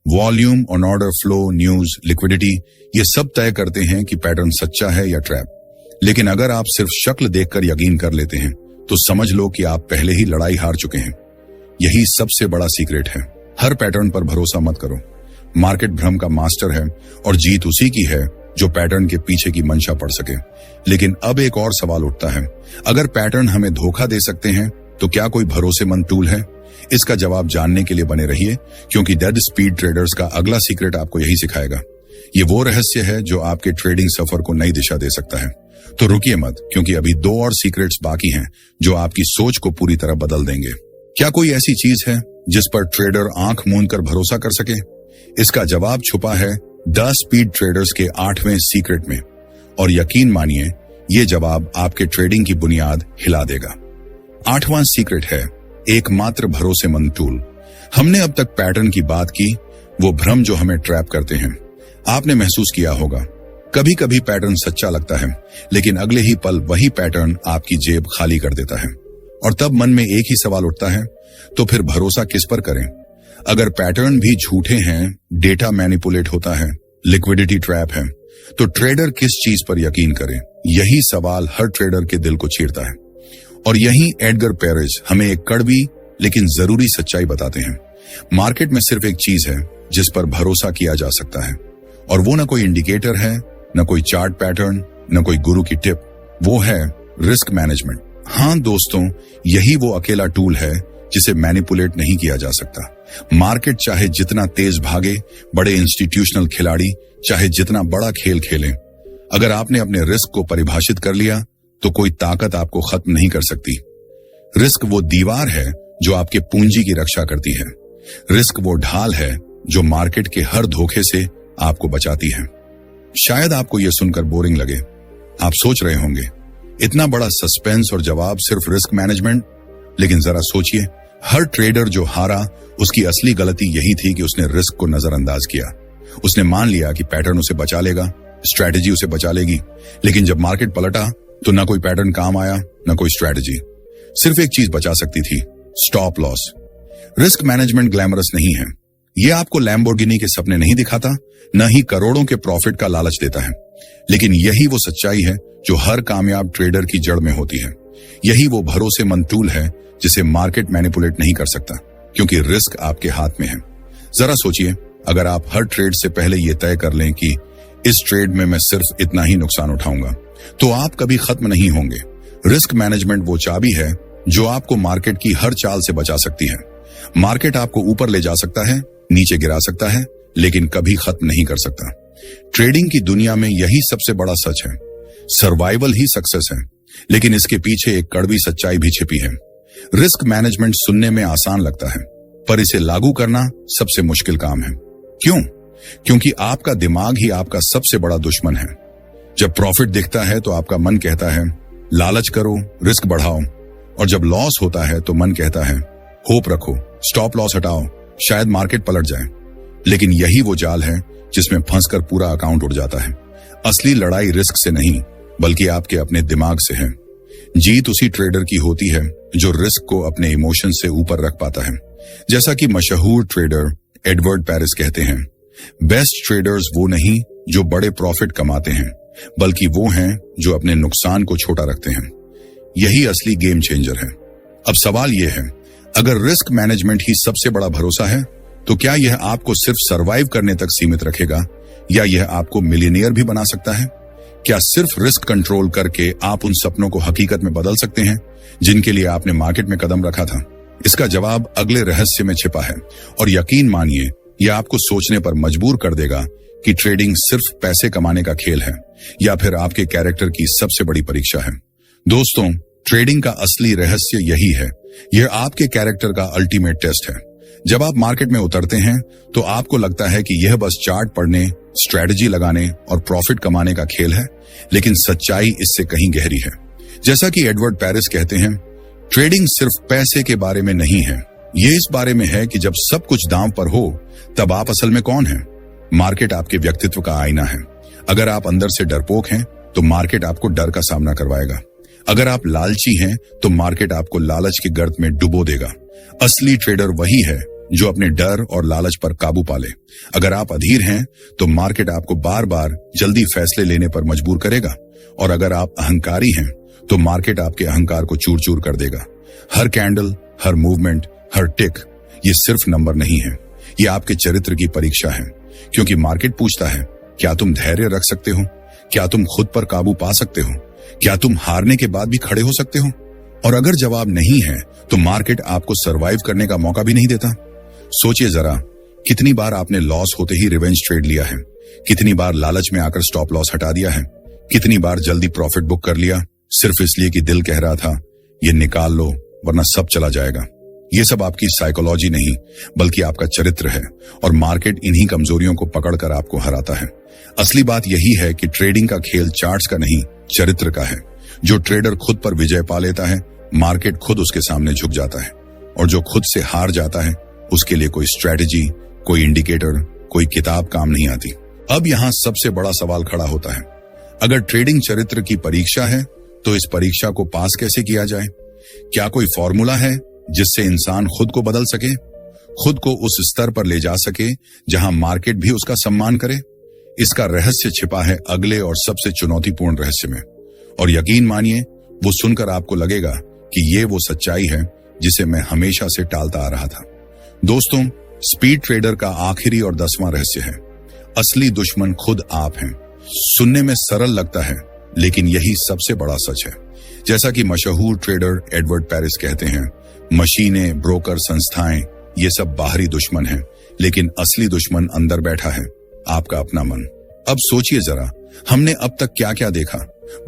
Volume, on order flow, news, liquidity, ये सब तय करते हैं कि पैटर्न सच्चा है या ट्रैप। लेकिन अगर आप सिर्फ शक्ल देखकर यकीन कर लेते हैं तो समझ लो कि आप पहले ही लड़ाई हार चुके हैं। यही सबसे बड़ा सीक्रेट है। हर पैटर्न पर भरोसा मत करो। मार्केट भ्रम का मास्टर है और जीत उसी की है जो पैटर्न के पीछे की मंशा पढ़ सके। लेकिन अब एक और सवाल उठता है, अगर पैटर्न हमें धोखा दे सकते हैं तो क्या कोई भरोसेमंद टूल है? इसका जवाब जानने के लिए बने रहिए, क्योंकि डेड स्पीड ट्रेडर्स का अगला सीक्रेट आपको यही सिखाएगा। ये वो रहस्य है जो आपके ट्रेडिंग सफर को नई दिशा दे सकता है। तो रुकिए मत, क्योंकि अभी दो और सीक्रेट्स बाकी हैं जो आपकी सोच को पूरी तरह बदल देंगे। क्या कोई ऐसी चीज है जिस पर ट्रेडर आंख मूंद कर भरोसा कर सके? इसका जवाब छुपा है द स्पीड ट्रेडर्स के 8वें सीक्रेट में, और यकीन मानिए ये जवाब आपके ट्रेडिंग की बुनियाद हिला देगा। 8वां सीक्रेट है एकमात्र भरोसेमंद टूल। हमने अब तक पैटर्न की बात की, वो भ्रम जो हमें ट्रैप करते हैं। आपने महसूस किया होगा, कभी कभी पैटर्न सच्चा लगता है, लेकिन अगले ही पल वही पैटर्न आपकी जेब खाली कर देता है। और तब मन में एक ही सवाल उठता है, तो फिर भरोसा किस पर करें? अगर पैटर्न भी झूठे हैं, डेटा मैनिपुलेट होता है, लिक्विडिटी ट्रैप है, तो ट्रेडर किस चीज पर यकीन करें? यही सवाल हर ट्रेडर के दिल को चीरता है। और यही एडगर पेरेज हमें एक कड़वी लेकिन जरूरी सच्चाई बताते हैं। मार्केट में सिर्फ एक चीज है जिस पर भरोसा किया जा सकता है, और वो न कोई इंडिकेटर है, न कोई चार्ट पैटर्न, न कोई गुरु की टिप, वो है रिस्क मैनेजमेंट। हाँ दोस्तों, यही वो अकेला टूल है जिसे मैनिपुलेट नहीं किया जा सकता। मार्केट चाहे जितना तेज भागे, बड़े इंस्टीट्यूशनल खिलाड़ी चाहे जितना बड़ा खेल खेलें, अगर आपने अपने रिस्क को परिभाषित कर लिया तो कोई ताकत आपको खत्म नहीं कर सकती। रिस्क वो दीवार है जो आपके पूंजी की रक्षा करती है। रिस्क वो ढाल है जो मार्केट के हर धोखे से आपको बचाती है। शायद आपको यह सुनकर बोरिंग लगे। आप सोच रहे होंगे, इतना बड़ा सस्पेंस और जवाब सिर्फ रिस्क मैनेजमेंट? लेकिन जरा सोचिए, हर ट्रेडर जो हारा उसकी असली गलती यही थी कि उसने रिस्क को नजरअंदाज किया। उसने मान लिया कि पैटर्न उसे बचा लेगा, स्ट्रैटेजी उसे बचा लेगी, लेकिन जब मार्केट पलटा तो ना कोई पैटर्न काम आया, ना कोई स्ट्रैटेजी। सिर्फ एक चीज बचा सकती थी, stop loss. Risk management glamorous नहीं है। ये आपको लैम्बोर्गिनी के सपने नहीं दिखाता, न ही करोड़ों के प्रॉफिट का लालच देता है। लेकिन यही वो सच्चाई है जो हर कामयाब ट्रेडर की जड़ में होती है। यही वो भरोसेमंद टूल है जिसे मार्केट मैनिपुलेट नहीं कर सकता, क्योंकि रिस्क आपके हाथ में है। जरा सोचिए, अगर आप हर ट्रेड से पहले ये तय कर लें कि इस ट्रेड में मैं सिर्फ इतना ही नुकसान उठाऊंगा, तो आप कभी खत्म नहीं होंगे। रिस्क मैनेजमेंट वो चाबी है जो आपको मार्केट की हर चाल से बचा सकती है। मार्केट आपको ऊपर ले जा सकता है, नीचे गिरा सकता है, लेकिन कभी खत्म नहीं कर सकता। ट्रेडिंग की दुनिया में यही सबसे बड़ा सच है। सर्वाइवल ही सक्सेस है, लेकिन इसके पीछे एक कड़वी सच्चाई भी छिपी है। रिस्क मैनेजमेंट सुनने में आसान लगता है, पर इसे लागू करना सबसे मुश्किल काम है। क्यों? क्योंकि आपका दिमाग ही आपका सबसे बड़ा दुश्मन है। जब प्रॉफिट दिखता है तो आपका मन कहता है लालच करो, रिस्क बढ़ाओ, और जब लॉस होता है तो मन कहता है होप रखो, स्टॉप लॉस हटाओ, शायद मार्केट पलट जाए। लेकिन यही वो जाल है जिसमें फंसकर पूरा अकाउंट उड़ जाता है। असली लड़ाई रिस्क से नहीं, बल्कि आपके अपने दिमाग से है। जीत उसी ट्रेडर की होती है जो रिस्क को अपने इमोशन से ऊपर रख पाता है। जैसा कि मशहूर ट्रेडर एडवर्ड पेरिस कहते हैं, बेस्ट ट्रेडर्स वो नहीं जो बड़े प्रॉफिट कमाते हैं, बल्कि वो हैं जो अपने नुकसान को छोटा रखते हैं। यही असली गेम चेंजर है। अब सवाल यह है, अगर रिस्क मैनेजमेंट ही सबसे बड़ा भरोसा है, तो क्या यह आपको सिर्फ सरवाइव करने तक सीमित रखेगा या यह आपको मिलियनियर भी बना सकता है? क्या सिर्फ रिस्क कंट्रोल करके आप उन सपनों को हकीकत में बदल सकते हैं जिनके लिए आपने मार्केट में कदम रखा था? इसका जवाब अगले रहस्य में छिपा है, और यकीन मानिए यह आपको सोचने पर मजबूर कर देगा कि ट्रेडिंग सिर्फ पैसे कमाने का खेल है या फिर आपके कैरेक्टर की सबसे बड़ी परीक्षा है। दोस्तों, ट्रेडिंग का असली रहस्य यही है। यह आपके कैरेक्टर का अल्टीमेट टेस्ट है। जब आप मार्केट में उतरते हैं तो आपको लगता है कि यह बस चार्ट पढ़ने, स्ट्रेटजी लगाने और प्रॉफिट कमाने का खेल है, लेकिन सच्चाई इससे कहीं गहरी है। जैसा कि एडवर्ड पेरिस कहते हैं, ट्रेडिंग सिर्फ पैसे के बारे में नहीं है, ये इस बारे में है कि जब सब कुछ दांव पर हो तब आप असल में कौन हैं। मार्केट आपके व्यक्तित्व का आईना है। अगर आप अंदर से डरपोक हैं तो मार्केट आपको डर का सामना करवाएगा। अगर आप लालची हैं तो मार्केट आपको लालच के गर्त में डुबो देगा। असली ट्रेडर वही है जो अपने डर और लालच पर काबू पाले। अगर आप अधीर हैं तो मार्केट आपको बार बार जल्दी फैसले लेने पर मजबूर करेगा, और अगर आप अहंकारी हैं तो मार्केट आपके अहंकार को चूर चूर कर देगा। हर कैंडल, हर मूवमेंट, हर टिक ये सिर्फ नंबर नहीं है, ये आपके चरित्र की परीक्षा है। क्योंकि मार्केट पूछता है, क्या तुम धैर्य रख सकते हो? क्या तुम खुद पर काबू पा सकते हो? क्या तुम हारने के बाद भी खड़े हो सकते हो? और अगर जवाब नहीं है तो मार्केट आपको सरवाइव करने का मौका भी नहीं देता। सोचिए जरा, कितनी बार आपने लॉस होते ही रिवेंज ट्रेड लिया है? कितनी बार लालच में आकर स्टॉप लॉस हटा दिया है? कितनी बार जल्दी प्रॉफिट बुक कर लिया सिर्फ इसलिए कि दिल कह रहा था ये निकाल लो वरना सब चला जाएगा। ये सब आपकी साइकोलॉजी नहीं बल्कि आपका चरित्र है, और मार्केट इन्हीं कमजोरियों को पकड़कर आपको हराता है। असली बात यही है कि ट्रेडिंग का खेल चार्ट्स का नहीं, चरित्र का है। जो ट्रेडर खुद पर विजय पा लेता है, मार्केट खुद उसके सामने झुक जाता है, और जो खुद से हार जाता है उसके लिए कोई स्ट्रेटेजी, कोई इंडिकेटर, कोई किताब काम नहीं आती। अब यहाँ सबसे बड़ा सवाल खड़ा होता है, अगर ट्रेडिंग चरित्र की परीक्षा है तो इस परीक्षा को पास कैसे किया जाए? क्या कोई फॉर्मूला है जिससे इंसान खुद को बदल सके, खुद को उस स्तर पर ले जा सके जहां मार्केट भी उसका सम्मान करे? इसका रहस्य छिपा है अगले और सबसे चुनौतीपूर्ण रहस्य में, और यकीन मानिए वो सुनकर आपको लगेगा कि ये वो सच्चाई है जिसे मैं हमेशा से टालता आ रहा था। दोस्तों, स्पीड ट्रेडर का आखिरी और 10वां रहस्य है, असली दुश्मन खुद आप हैं। सुनने में सरल लगता है, लेकिन यही सबसे बड़ा सच है। जैसा कि मशहूर ट्रेडर एडवर्ड पेरिस कहते हैं, मशीनें, ब्रोकर, संस्थाएं ये सब बाहरी दुश्मन हैं, लेकिन असली दुश्मन अंदर बैठा है, आपका अपना मन। अब सोचिए जरा, हमने अब तक क्या क्या देखा?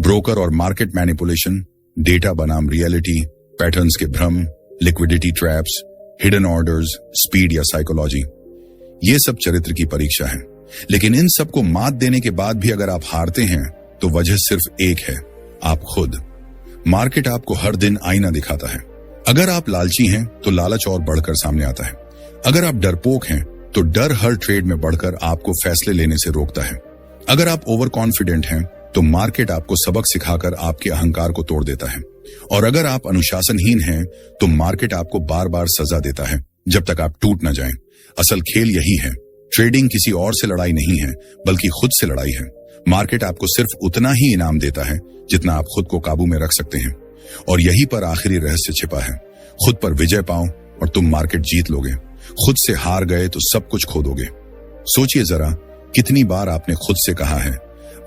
ब्रोकर और मार्केट मैनिपुलेशन, डेटा बनाम रियलिटी, पैटर्न्स के भ्रम, liquidity traps, hidden orders, speed या साइकोलॉजी। ये सब चरित्र की परीक्षा है। लेकिन इन सबको मात देने के बाद भी अगर आप हारते हैं तो वजह सिर्फ एक है, आप खुद। मार्केट आपको हर दिन आईना दिखाता है। अगर आप लालची हैं तो लालच और बढ़कर सामने आता है। अगर आप डरपोक हैं तो डर हर ट्रेड में बढ़कर आपको फैसले लेने से रोकता है। अगर आप ओवर कॉन्फिडेंट हैं तो मार्केट आपको सबक सिखाकर आपके अहंकार को तोड़ देता है। और अगर आप अनुशासनहीन हैं तो मार्केट आपको बार बार सजा देता है जब तक आप टूट न जाएं। असल खेल यही है, ट्रेडिंग किसी और से लड़ाई नहीं है बल्कि खुद से लड़ाई है। मार्केट आपको सिर्फ उतना ही इनाम देता है जितना आप खुद को काबू में रख सकते हैं, और यही पर आखिरी रहस्य छिपा है। खुद पर विजय पाओ और तुम मार्केट जीत लोगे। खुद से हार गए तो सब कुछ खो दोगे। सोचिए जरा, कितनी बार आपने खुद से कहा है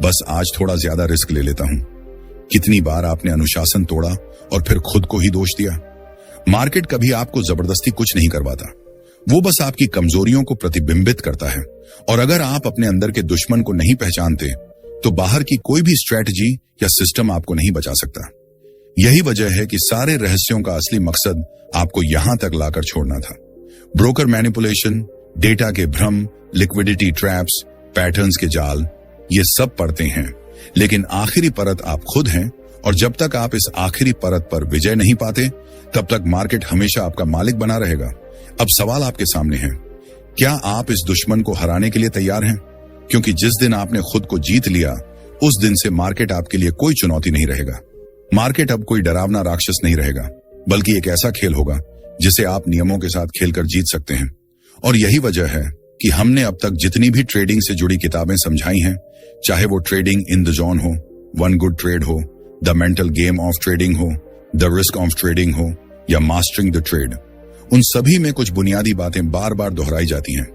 बस आज थोड़ा ज्यादा रिस्क ले लेता हूं? कितनी बार आपने अनुशासन तोड़ा और फिर खुद को ही दोष दिया? मार्केट कभी आपको जबरदस्ती कुछ नहीं करवाता, वो बस आपकी कमजोरियों को प्रतिबिंबित करता है। और अगर आप अपने अंदर के दुश्मन को नहीं पहचानते तो बाहर की कोई भी स्ट्रेटजी या सिस्टम आपको नहीं बचा सकता। यही वजह है कि सारे रहस्यों का असली मकसद आपको यहां तक लाकर छोड़ना था। ब्रोकर मैनिपुलेशन, डेटा के भ्रम, लिक्विडिटी ट्रैप्स, पैटर्न्स के जाल, ये सब परतें हैं, लेकिन आखिरी परत आप खुद हैं। और जब तक आप इस आखिरी परत पर विजय नहीं पाते तब तक मार्केट हमेशा आपका मालिक बना रहेगा। अब सवाल आपके सामने है, क्या आप इस दुश्मन को हराने के लिए तैयार हैं? क्योंकि जिस दिन आपने खुद को जीत लिया उस दिन से मार्केट आपके लिए कोई चुनौती नहीं रहेगा। मार्केट अब कोई डरावना राक्षस नहीं रहेगा, बल्कि एक ऐसा खेल होगा जिसे आप नियमों के साथ खेलकर जीत सकते हैं। और यही वजह है कि हमने अब तक जितनी भी ट्रेडिंग से जुड़ी किताबें समझाई हैं, चाहे वो ट्रेडिंग इन द जोन हो, वन गुड ट्रेड हो, the mental game of trading हो, द रिस्क ऑफ ट्रेडिंग हो, या मास्टरिंग द ट्रेड, उन सभी में कुछ बुनियादी बातें बार बार दोहराई जाती हैं।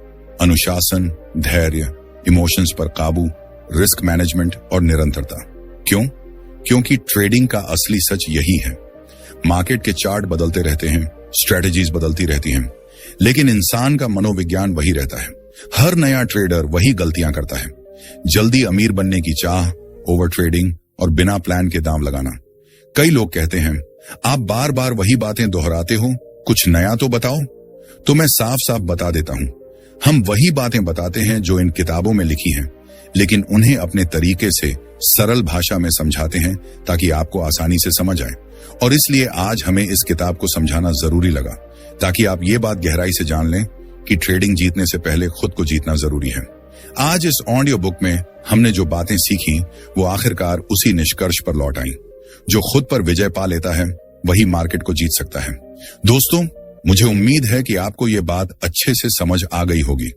अनुशासन, धैर्य, इमोशंस पर काबू, रिस्क मैनेजमेंट और निरंतरता। क्यों? क्योंकि ट्रेडिंग का असली सच यही है। मार्केट के चार्ट बदलते रहते हैं, स्ट्रेटजीज बदलती रहती हैं, लेकिन इंसान का मनोविज्ञान वही रहता है। हर नया ट्रेडर वही गलतियां करता है। जल्दी अमीर बनने की चाह, ओवर ट्रेडिंग और बिना प्लान के दाम लगाना। कई लोग कहते हैं, आप बार बार वही बातें दोहराते हो, कुछ नया तो बताओ। तो मैं साफ साफ बता देता हूं, हम वही बातें बताते हैं जो इन किताबों में लिखी हैं, लेकिन उन्हें अपने तरीके से सरल भाषा में समझाते हैं ताकि आपको आसानी से समझ आए। और इसलिए आज हमें इस किताब को समझाना जरूरी लगा, ताकि आप ये बात गहराई से जान लें कि ट्रेडिंग जीतने से पहले खुद को जीतना जरूरी है। आज इस ऑडियो बुक में हमने जो बातें सीखी वो आखिरकार उसी निष्कर्ष पर लौट आई, जो खुद पर विजय पा लेता है वही मार्केट को जीत सकता है। दोस्तों, मुझे उम्मीद है कि आपको ये बात अच्छे से समझ आ गई होगी।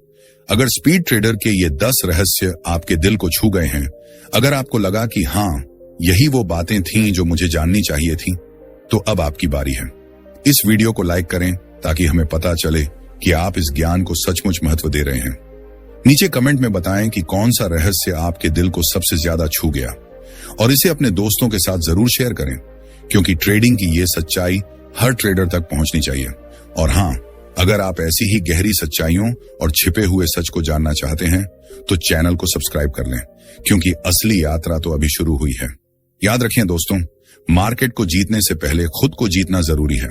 अगर स्पीड ट्रेडर के ये 10 रहस्य आपके दिल को छू गए हैं, अगर आपको लगा कि हाँ, यही वो बातें थीं जो मुझे जाननी चाहिए थी, तो अब आपकी बारी है। इस वीडियो को लाइक करें ताकि हमें पता चले कि आप इस ज्ञान को सचमुच महत्व दे रहे हैं। नीचे कमेंट में बताएं कि कौन सा रहस्य आपके दिल को सबसे ज्यादा छू गया, और इसे अपने दोस्तों के साथ जरूर शेयर करें, क्योंकि ट्रेडिंग की ये सच्चाई हर ट्रेडर तक पहुंचनी चाहिए। और हाँ, अगर आप ऐसी ही गहरी सच्चाइयों और छिपे हुए सच को जानना चाहते हैं तो चैनल को सब्सक्राइब कर लें, क्योंकि असली यात्रा तो अभी शुरू हुई है। याद रखें दोस्तों, मार्केट को जीतने से पहले खुद को जीतना जरूरी है।